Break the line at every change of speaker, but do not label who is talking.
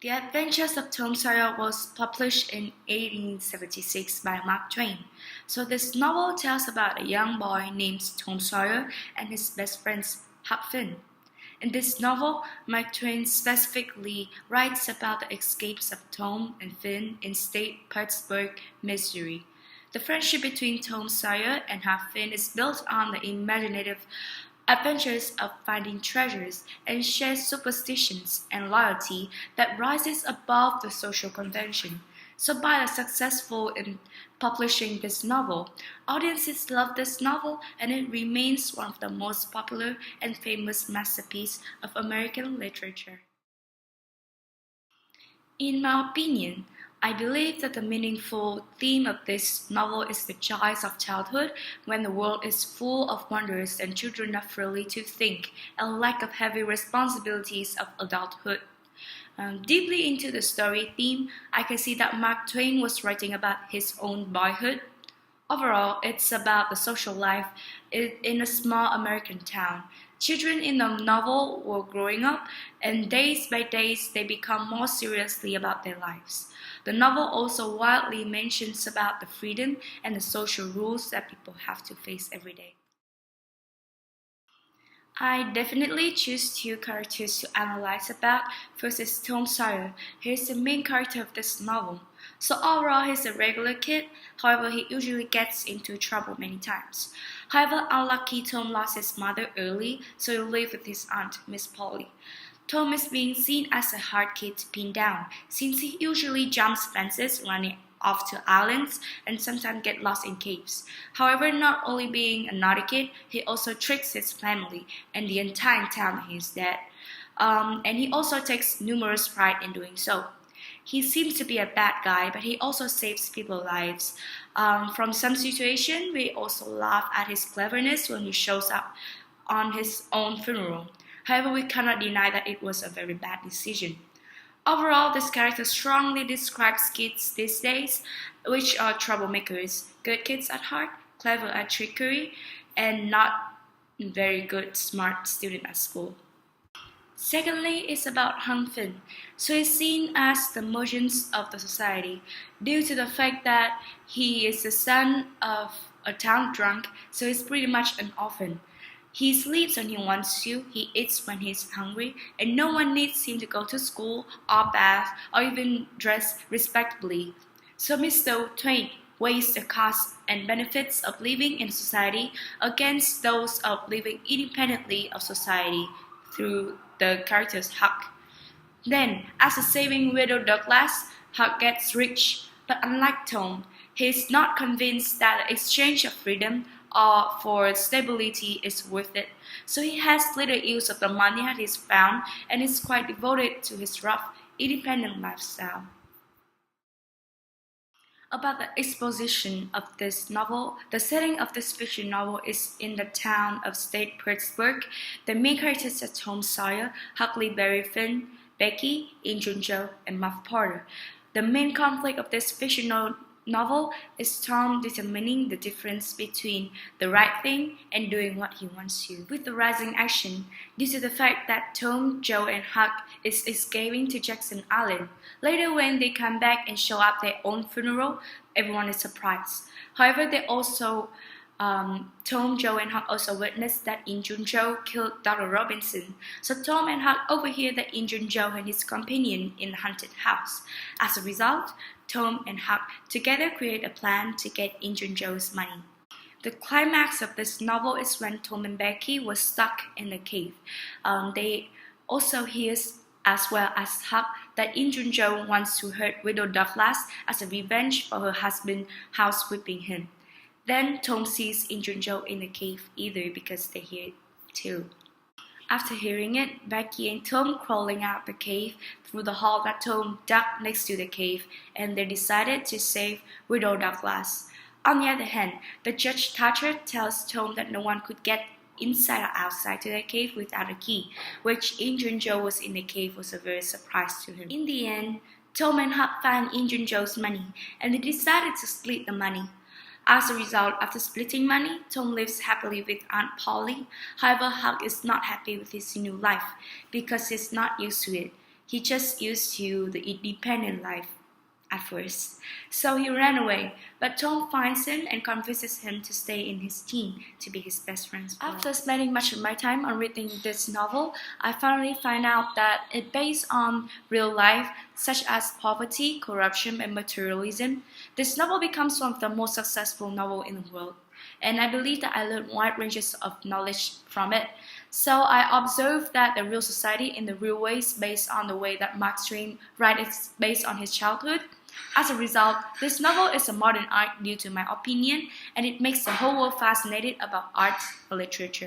The Adventures of Tom Sawyer was published in 1876 by Mark Twain. So this novel tells about a young boy named Tom Sawyer and his best friend Huck Finn. In this novel, Mark Twain specifically writes about the escapes of Tom and Finn in State Pittsburgh, Missouri. The friendship between Tom Sawyer and Huck Finn is built on the imaginative adventures of finding treasures and shared superstitions and loyalty that rises above the social convention. So by the successful in publishing this novel, audiences love this novel and it remains one of the most popular and famous masterpieces of American literature. In my opinion, I believe that the meaningful theme of this novel is the joys of childhood when the world is full of wonders and children are free to think and lack of heavy responsibilities of adulthood. Deeply into the story theme, I can see that Mark Twain was writing about his own boyhood. Overall, it's about the social life in a small American town. Children in the novel were growing up, and days by days they become more seriously about their lives. The novel also widely mentions about the freedom and the social rules that people have to face every day. I definitely choose two characters to analyze about. First is Tom Sawyer. He is the main character of this novel. So overall, he's a regular kid. However, he usually gets into trouble many times. However, unlucky Tom lost his mother early, so he lived with his aunt, Miss Polly. Tom is being seen as a hard kid to pin down, since he usually jumps fences, running off to islands, and sometimes get lost in caves. However, not only being a naughty kid, he also tricks his family and the entire town he is dead. And he also takes numerous pride in doing so. He seems to be a bad guy, but he also saves people's lives. From some situation, we also laugh at his cleverness when he shows up on his own funeral. However, we cannot deny that it was a very bad decision. Overall, this character strongly describes kids these days, which are troublemakers, good kids at heart, clever at trickery, and not very good, smart student at school. Secondly, it's about Hung Fin. So he's seen as the merchant of the society due to the fact that he is the son of a town drunk, so he's pretty much an orphan. He sleeps when he wants to, he eats when he's hungry, and no one needs him to go to school or bath or even dress respectably. So Mr. Twain weighs the costs and benefits of living in society against those of living independently of society through the character's Huck. Then, as a saving widow Douglas, Huck gets rich, but unlike Tom, he is not convinced that the exchange of freedom or for stability is worth it. So he has little use of the money that he's found and is quite devoted to his rough, independent lifestyle. About the exposition of this novel, the setting of this fiction novel is in the town of State Pittsburgh. The main characters are Tom Sawyer, Huckleberry Finn, Becky, Injun Joe, and Muff Porter. The main conflict of this fictional novel is Tom determining the difference between the right thing and doing what he wants to. With the rising action, due to the fact that Tom, Joe, and Huck is escaping to Jackson Island. Later when they come back and show up their own funeral, everyone is surprised. However, Tom, Joe, and Huck also witness that Injun Joe killed Dr. Robinson. So Tom and Huck overhear that Injun Joe and his companion in the haunted house. As a result, Tom and Huck together create a plan to get Injun Joe's money. The climax of this novel is when Tom and Becky were stuck in the cave. They also hear, as well as Huck, that Injun Joe wants to hurt Widow Douglas as a revenge for her husband house whipping him. Then Tom sees Injun Joe in the cave either because they hear it too. After hearing it, Becky and Tom crawling out the cave through the hole that Tom dug next to the cave, and they decided to save Widow Douglas. On the other hand, the Judge Thatcher tells Tom that no one could get inside or outside to the cave without a key, which Injun Joe was in the cave was a very surprise to him. In the end, Tom and Huck found Injun Joe's money, and they decided to split the money. As a result, after splitting money, Tom lives happily with Aunt Polly. However, Huck is not happy with his new life because he's not used to it. He just used to the independent life at first. So he ran away, but Tom finds him and convinces him to stay in his team to be his best friend. After spending much of my time on reading this novel, I finally find out that it's based on real life, such as poverty, corruption, and materialism. This novel becomes one of the most successful novels in the world, and I believe that I learned wide ranges of knowledge from it. So I observed that the real society in the real ways based on the way that Mark Twain writes based on his childhood. As a result, this novel is a modern art due to my opinion, and it makes the whole world fascinated about art or literature.